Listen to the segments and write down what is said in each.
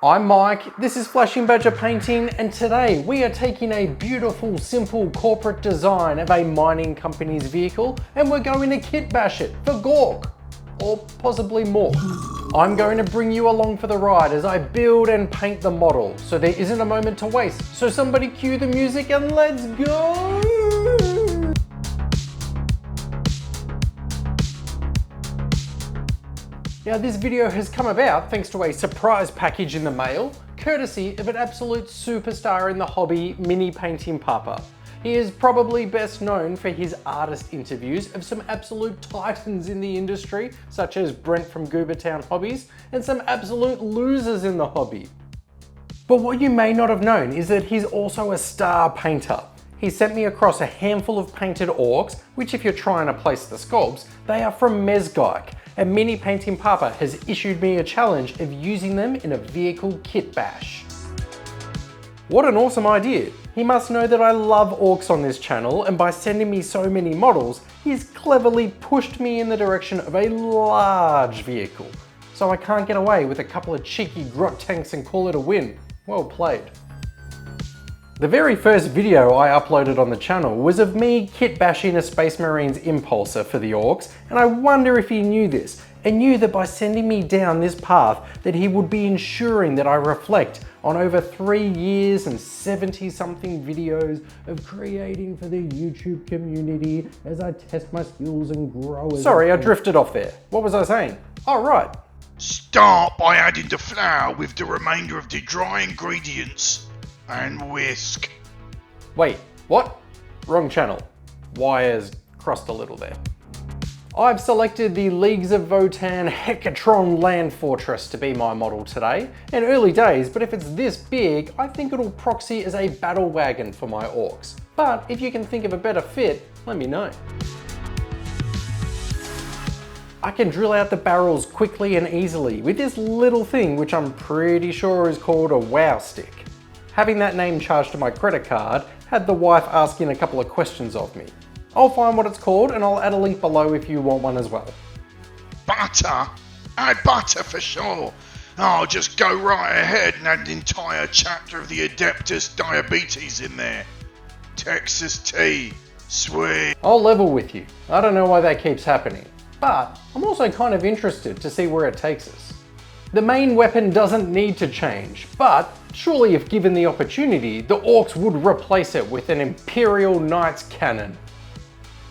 I'm Mike, this is Flashing Badger Painting, and today we are taking a beautiful, simple corporate design of a mining company's vehicle and we're going to kitbash it for Gork, or possibly more. I'm going to bring you along for the ride as I build and paint the model, so there isn't a moment to waste. So somebody cue the music and let's go! Now this video has come about thanks to a surprise package in the mail, courtesy of an absolute superstar in the hobby, Mini Painting Papa. He is probably best known for his artist interviews of some absolute titans in the industry, such as Brent from Goobertown Hobbies, and some absolute losers in the hobby. But what you may not have known is that he's also a star painter. He sent me across a handful of painted orks, which if you're trying to place the sculpts, they are from Mezgike, and Mini Painting Papa has issued me a challenge of using them in a vehicle kit bash. What an awesome idea! He must know that I love orks on this channel, and by sending me so many models, he's cleverly pushed me in the direction of a large vehicle. So I can't get away with a couple of cheeky grot tanks and call it a win. Well played. The very first video I uploaded on the channel was of me kit bashing a Space Marines impulsor for the orks, and I wonder if he knew this, and knew that by sending me down this path that he would be ensuring that I reflect on over 3 years and 70 something videos of creating for the YouTube community as I test my skills and grow as Sorry, I drifted off there. What was I saying? Oh right. Start by adding the flour with the remainder of the dry ingredients and whisk. Wait, what? Wrong channel. Wires crossed a little there. I've selected the Leagues of Votann Hekatron land fortress to be my model today. In early days, but if it's this big, I think it'll proxy as a battle wagon for my orks. But if you can think of a better fit, let me know. I can drill out the barrels quickly and easily with this little thing which I'm pretty sure is called a wow stick. Having that name charged to my credit card had the wife asking a couple of questions of me. I'll find what it's called and I'll add a link below if you want one as well. Butter? Add butter for sure. I'll just go right ahead and add an entire chapter of the Adeptus Diabetes in there. Texas tea. Sweet. I'll level with you. I don't know why that keeps happening, but I'm also kind of interested to see where it takes us. The main weapon doesn't need to change, but surely if given the opportunity, the orks would replace it with an Imperial Knights cannon.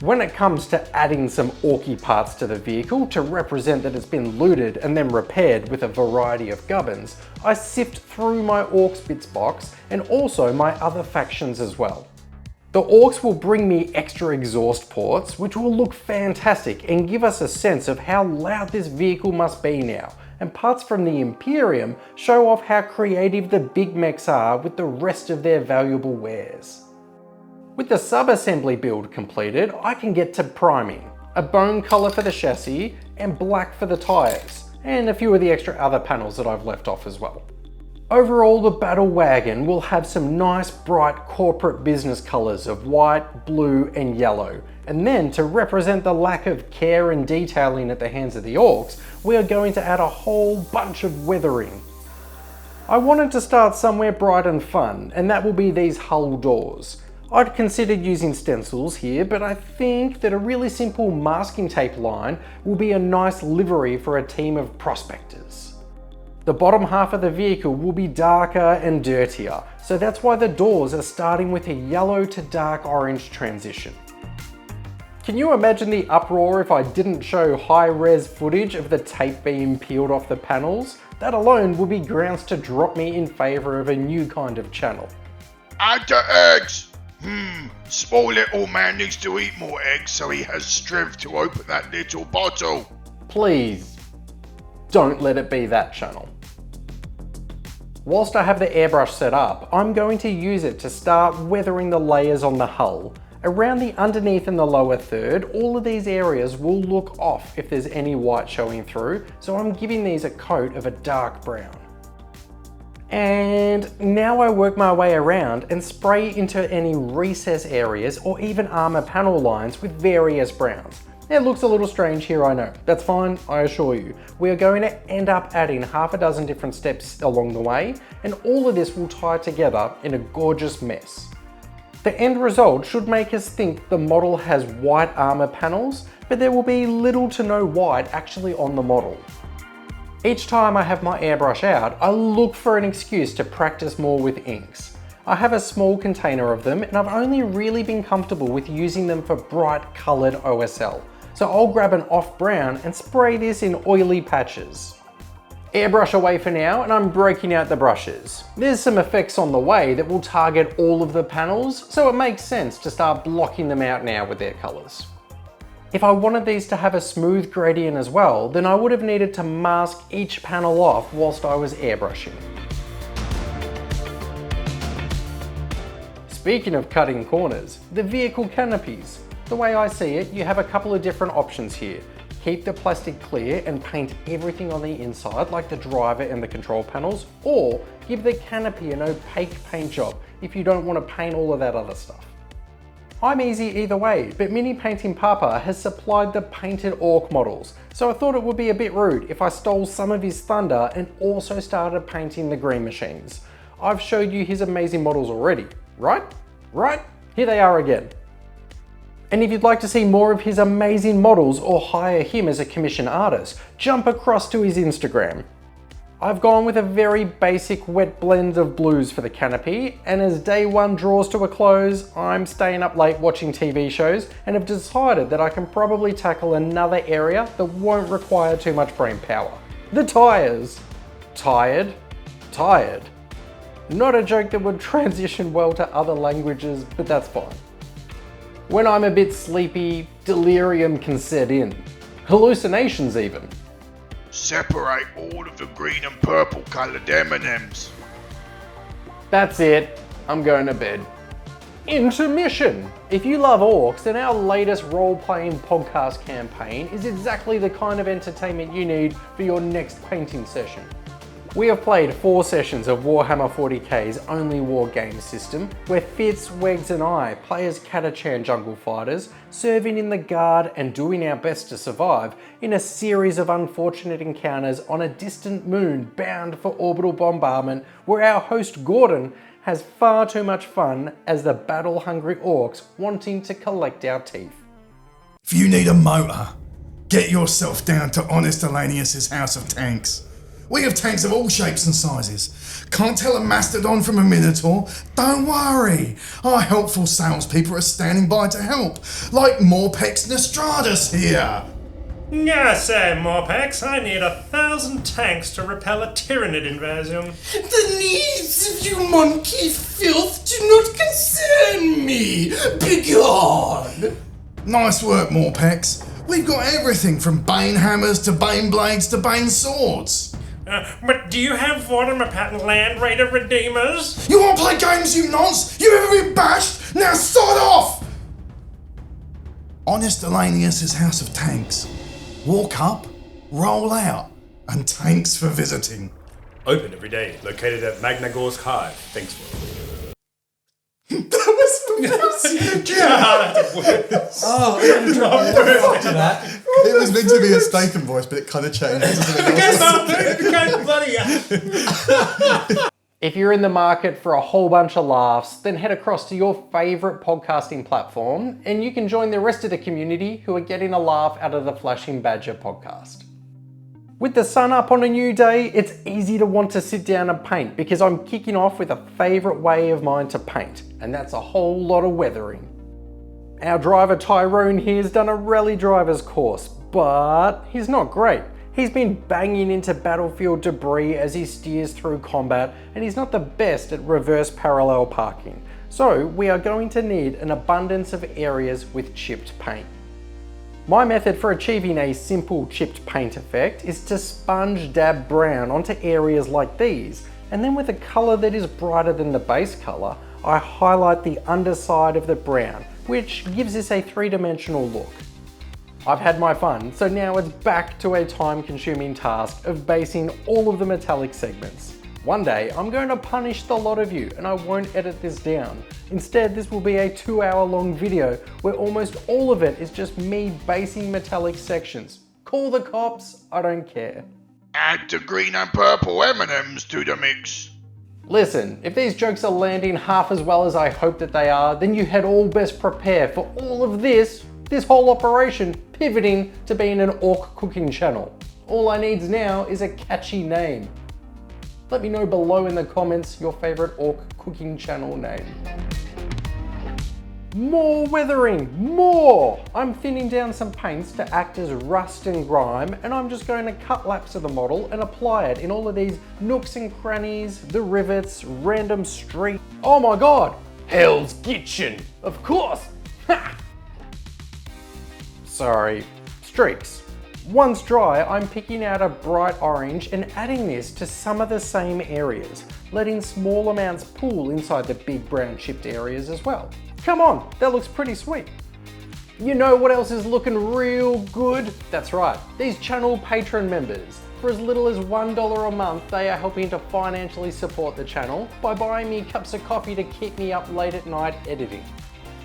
When it comes to adding some orky parts to the vehicle to represent that it's been looted and then repaired with a variety of gubbins, I sift through my orks bits box and also my other factions as well. The orks will bring me extra exhaust ports, which will look fantastic and give us a sense of how loud this vehicle must be now. And parts from the Imperium show off how creative the big mechs are with the rest of their valuable wares. With the sub-assembly build completed, I can get to priming, a bone colour for the chassis and black for the tyres, and a few of the extra other panels that I've left off as well. Overall, the Battle Wagon will have some nice bright corporate business colours of white, blue and yellow. And then to represent the lack of care and detailing at the hands of the orks, we are going to add a whole bunch of weathering. I wanted to start somewhere bright and fun, and that will be these hull doors. I'd considered using stencils here, but I think that a really simple masking tape line will be a nice livery for a team of prospectors. The bottom half of the vehicle will be darker and dirtier, so that's why the doors are starting with a yellow to dark orange transition. Can you imagine the uproar if I didn't show high-res footage of the tape being peeled off the panels? That alone would be grounds to drop me in favour of a new kind of channel. Add the eggs! Small little man needs to eat more eggs so he has strength to open that little bottle. Please, don't let it be that channel. Whilst I have the airbrush set up, I'm going to use it to start weathering the layers on the hull. Around the underneath and the lower third, all of these areas will look off if there's any white showing through, so I'm giving these a coat of a dark brown. And now I work my way around and spray into any recess areas or even armor panel lines with various browns. It looks a little strange here, I know. That's fine, I assure you. We are going to end up adding half a dozen different steps along the way, and all of this will tie together in a gorgeous mess. The end result should make us think the model has white armor panels, but there will be little to no white actually on the model. Each time I have my airbrush out, I look for an excuse to practice more with inks. I have a small container of them, and I've only really been comfortable with using them for bright coloured OSL. So I'll grab an off brown and spray this in oily patches. Airbrush away for now, and I'm breaking out the brushes. There's some effects on the way that will target all of the panels, so it makes sense to start blocking them out now with their colours. If I wanted these to have a smooth gradient as well, then I would have needed to mask each panel off whilst I was airbrushing. Speaking of cutting corners, the vehicle canopies. The way I see it, you have a couple of different options here. Keep the plastic clear and paint everything on the inside like the driver and the control panels, or give the canopy an opaque paint job if you don't want to paint all of that other stuff. I'm easy either way, but Mini Painting Papa has supplied the painted ork models, so I thought it would be a bit rude if I stole some of his thunder and also started painting the green machines. I've showed you his amazing models already, right? Right? Here they are again. And if you'd like to see more of his amazing models or hire him as a commission artist, jump across to his Instagram. I've gone with a very basic wet blend of blues for the canopy, and as day one draws to a close, I'm staying up late watching TV shows and have decided that I can probably tackle another area that won't require too much brain power. The tyres. Tired? Tired. Not a joke that would transition well to other languages, but that's fine. When I'm a bit sleepy, delirium can set in. Hallucinations even. Separate all of the green and purple coloured M&Ms. That's it. I'm going to bed. Intermission! If you love orks, then our latest role-playing podcast campaign is exactly the kind of entertainment you need for your next painting session. We have played 4 sessions of Warhammer 40k's only war game system, where Fitz, Wegs and I play as Hekatron jungle fighters, serving in the guard and doing our best to survive in a series of unfortunate encounters on a distant moon bound for orbital bombardment, where our host Gordon has far too much fun as the battle-hungry orks wanting to collect our teeth. If you need a motor, get yourself down to Honest Alanius's House of Tanks. We have tanks of all shapes and sizes. Can't tell a mastodon from a minotaur? Don't worry. Our helpful salespeople are standing by to help, like Morpex Nostratus here. Yes, sir, Morpex. I need 1,000 tanks to repel a Tyrannid invasion. The needs of you monkey filth do not concern me. Begone. Nice work, Morpex. We've got everything from Bane hammers to Bane blades to Bane swords. But do you have Warhammer patent Land Raider Redeemers? You want to play games, you nonce? You ever been bashed? Now sod off! Honest Alanius's House of Tanks. Walk up, roll out, and tanks for visiting. Open every day, located at Magnagorsk Hive. Thanks for That was the Oh, I'm gonna drop to that. It was meant to be a Statham voice, but it kind of changed. If you're in the market for a whole bunch of laughs, then head across to your favourite podcasting platform and you can join the rest of the community who are getting a laugh out of the Flashing Badger podcast. With the sun up on a new day, it's easy to want to sit down and paint because I'm kicking off with a favourite way of mine to paint, and that's a whole lot of weathering. Our driver Tyrone here has done a rally driver's course, but he's not great. He's been banging into battlefield debris as he steers through combat, and he's not the best at reverse parallel parking. So we are going to need an abundance of areas with chipped paint. My method for achieving a simple chipped paint effect is to sponge dab brown onto areas like these, and then with a colour that is brighter than the base colour, I highlight the underside of the brown, which gives this a 3-dimensional look. I've had my fun, so now it's back to a time-consuming task of basing all of the metallic segments. One day, I'm going to punish the lot of you and I won't edit this down. Instead, this will be a 2-hour long video where almost all of it is just me basing metallic sections. Call the cops, I don't care. Add the green and purple M&Ms to the mix. Listen, if these jokes are landing half as well as I hope that they are, then you had all best prepare for all of this whole operation pivoting to being an orc cooking channel. All I needs now is a catchy name. Let me know below in the comments your favorite orc cooking channel name. More weathering, more! I'm thinning down some paints to act as rust and grime, and I'm just going to cut laps of the model and apply it in all of these nooks and crannies, the rivets, random street. Oh my god! Hell's Kitchen! Of course! Ha! Sorry, streaks. Once dry, I'm picking out a bright orange and adding this to some of the same areas, letting small amounts pool inside the big brown chipped areas as well. Come on, that looks pretty sweet. You know what else is looking real good? That's right, these channel patron members. For as little as $1 a month, they are helping to financially support the channel by buying me cups of coffee to keep me up late at night editing.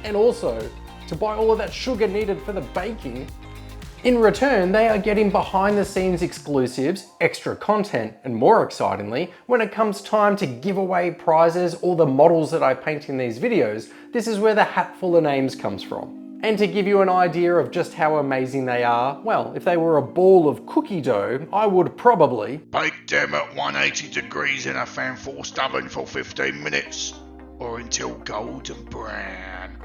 And also, to buy all of that sugar needed for the baking. In return, they are getting behind the scenes exclusives, extra content, and more excitingly, when it comes time to give away prizes or the models that I paint in these videos, this is where the hatful of names comes from. And to give you an idea of just how amazing they are, well, if they were a ball of cookie dough, I would probably Bake them at 180 degrees in a fan-forced oven for 15 minutes, or until golden brown.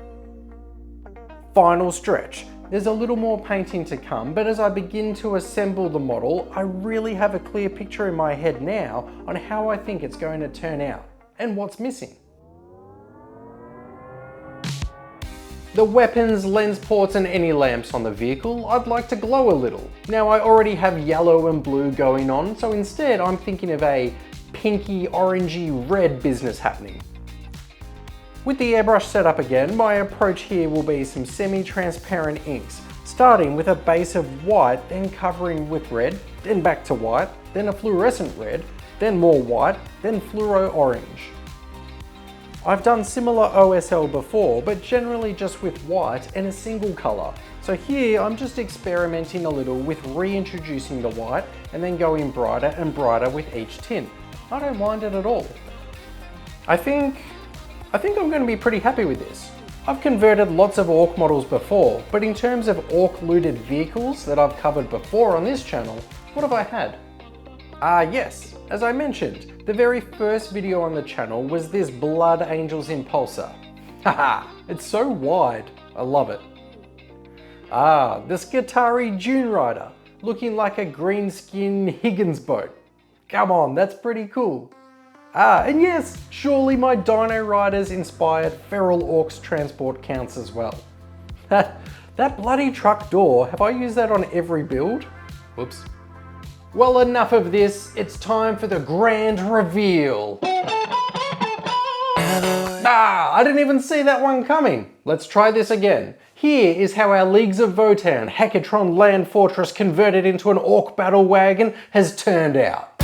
Final stretch. There's a little more painting to come, but as I begin to assemble the model, I really have a clear picture in my head now on how I think it's going to turn out and what's missing. The weapons, lens ports and any lamps on the vehicle, I'd like to glow a little. Now I already have yellow and blue going on, so instead I'm thinking of a pinky, orangey, red business happening. With the airbrush set up again, my approach here will be some semi-transparent inks, starting with a base of white, then covering with red, then back to white, then a fluorescent red, then more white, then fluoro orange. I've done similar OSL before, but generally just with white and a single colour. So here I'm just experimenting a little with reintroducing the white and then going brighter and brighter with each tint. I don't mind it at all. I think I'm going to be pretty happy with this. I've converted lots of orc models before, but in terms of orc looted vehicles that I've covered before on this channel, what have I had? Yes, as I mentioned, the very first video on the channel was this Blood Angels Impulsor. Haha, it's so wide, I love it. The Skitarii Dune Rider, looking like a green skin Higgins boat. Come on, that's pretty cool. And yes, surely my Dino Riders inspired Feral Orcs transport counts as well. That bloody truck door, have I used that on every build? Whoops. Well, enough of this, it's time for the grand reveal. I didn't even see that one coming. Let's try this again. Here is how our Leagues of Votann Hekatron land fortress converted into an Ork Battle Wagon has turned out.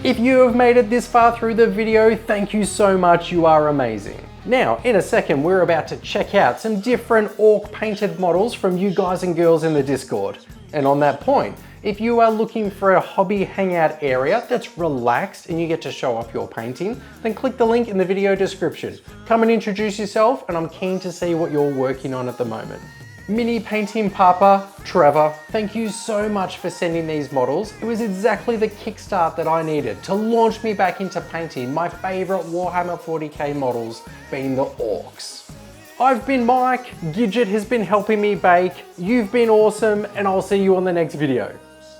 If you have made it this far through the video, thank you so much, you are amazing. Now, in a second, we're about to check out some different orc painted models from you guys and girls in the Discord. And on that point, if you are looking for a hobby hangout area that's relaxed and you get to show off your painting, then click the link in the video description. Come and introduce yourself, and I'm keen to see what you're working on at the moment. Mini Painting Papa, Trevor, thank you so much for sending these models. It was exactly the kickstart that I needed to launch me back into painting my favourite Warhammer 40k models, being the orcs. I've been Mike, Gidget has been helping me bake, you've been awesome, and I'll see you on the next video.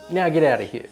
Now get out of here.